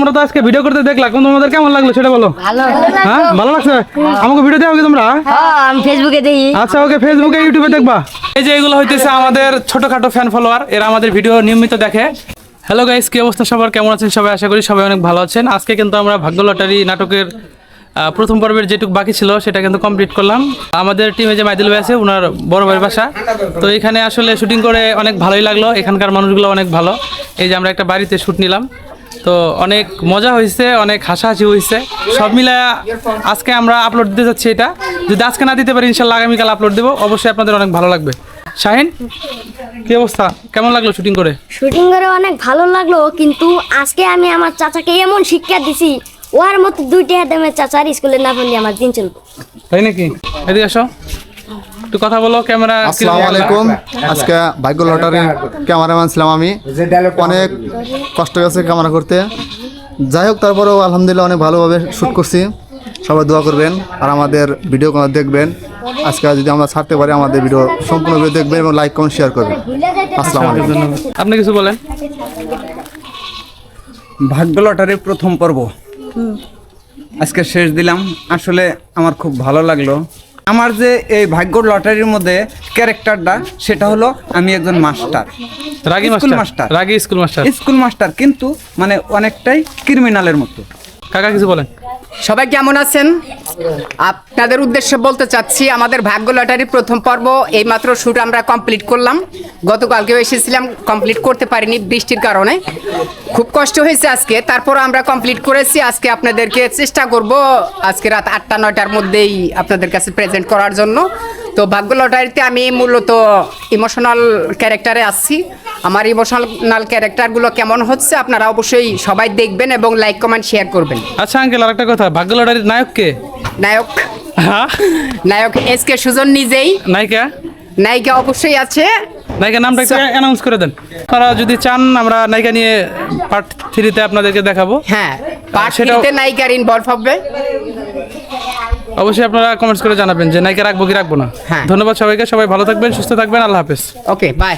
তোমরা তো আজকে ভিডিও করতে দেখলা, কোন তোমাদের কেমন লাগলো সেটা বলো। হ্যাঁ ভালো লাগছে? আমাকে ভিডিও দেখো কি তোমরা? আমি ফেসবুকে দেখি। আচ্ছা ওকে, ফেসবুকে ইউটিউবে দেখবা। এই যে এগুলো হইতেছে আমাদের ছোটখাটো ফ্যান ফলোয়ার, এরা আমাদের ভিডিও নিয়মিত দেখে। হ্যালো গাইস, কি অবস্থা সবার, কেমন আছেন সবাই? আশা করি সবাই অনেক ভালো আছেন। আজকে কিন্তু আমরা ভাগ্য লটারি নাটকের প্রথম পর্বের যেটুকু বাকি ছিল সেটা কিন্তু কমপ্লিট করলাম। আমাদের টিমে যে মাইদুল ভাই আছে, ওনার বড় ভাইয়ের বাসা, তো এখানে আসলে শুটিং করে অনেক ভালোই লাগলো। এখানকার মানুষগুলো অনেক ভালো। এই যে আমরা একটা বাড়িতে শ্যুট নিলাম, তো অনেক মজা হয়েছে, অনেক হাসাহাসি হয়েছে। সব মিলে আজকে আমরা আপলোড দিতে যাচ্ছি। এটা যদি আজকে না দিতে পারি, ইনশাল্লাহ আগামীকাল আপলোড দেবো। অবশ্যই আপনাদের অনেক ভালো লাগবে। শাহিন, কি অবস্থা, কেমন লাগলো শুটিং করে? শুটিং করে অনেক ভালো লাগলো, কিন্তু আজকে আমি আমার চাচাকে এমন শিক্ষা দিছি, ওর মতো দুইটা দামে চাচার স্কুলে না পড়লে আমার দিন চলবে। তাই নাকি? এদিকে আসো, একটু কথা বলো। ক্যামেরা। আসসালামু আলাইকুম। আজকে ভাগ্য লটারির ক্যামেরাম্যান ছিলাম আমি। অনেক কষ্ট গেছে ক্যামেরা করতে, যাই হোক তারপরেও আলহামদুলিল্লাহ অনেক ভালোভাবে শ্যুট করছি। সবাই দোয়া করবেন আর আমাদের ভিডিও দেখবেন। আজকে যদি আমরা ছাড়তে পারি, আমাদের ভিডিও সম্পূর্ণভাবে দেখবেন এবং লাইক কমেন্ট শেয়ার করবেন। আসসালামু আলাইকুম। আপনি কিছু বলেন। ভাগ্য লটারির প্রথম পর্ব আজকে শেষ দিলাম। আসলে আমার খুব ভালো লাগলো। আমার যে এই ভাগ্য লটারির মধ্যে ক্যারেক্টারটা, সেটা হলো আমি একজন মাস্টার, রাগী স্কুল মাস্টার, মাস্টার, রাগী স্কুল মাস্টার, স্কুল মাস্টার, কিন্তু মানে অনেকটাই ক্রিমিনালের মতো। কাকা কিছু বলেন। সবাই কেমন আছেন? আপনাদের উদ্দেশ্যে বলতে চাচ্ছি, আমাদের ভাগ্য লটারির প্রথম পর্ব এইমাত্র শ্যুট আমরা কমপ্লিট করলাম। গতকালকেও এসেছিলাম, কমপ্লিট করতে পারিনি বৃষ্টির কারণে। খুব কষ্ট হয়েছে আজকে, তারপর আমরা কমপ্লিট করেছি। আজকে আপনাদেরকে চেষ্টা করব আজকে রাত 8টা-9টার মধ্যেই আপনাদের কাছে প্রেজেন্ট করার জন্য। তো ভাগ্য লটারিতে আমি মূলত ইমোশনাল ক্যারেক্টারে আসছি। আমার ইমোশনাল ক্যারেক্টারগুলো কেমন হচ্ছে আপনারা অবশ্যই সবাই দেখবেন এবং লাইক কমেন্ট শেয়ার করবেন। আচ্ছা আঙ্কেল, আরেকটা কথা, ভাগ্য লটারির নায়ক কে? নায়ক হ্যাঁ, নায়ক এসকে সুজন নিজেই। নায়িকা? নায়িকা অবশ্যই আছে। নায়িকার নামটা একটু অ্যানাউন্স করে দেন। আপনারা যদি চান আমরা নায়িকা নিয়ে পার্ট 3-তে আপনাদেরকে দেখাবো। হ্যাঁ, পার্ট সেটাও- 3-তে নায়িকার ইনভলভ হবে। অবশ্যই আপনারা কমেন্টস করে জানাবেন যে নায়িকা রাখবো কি রাখবো না। হ্যাঁ। ধন্যবাদ সবাইকে, সবাই ভালো থাকবেন, সুস্থ থাকবেন, আল্লাহ হাফেজ। ওকে, বাই।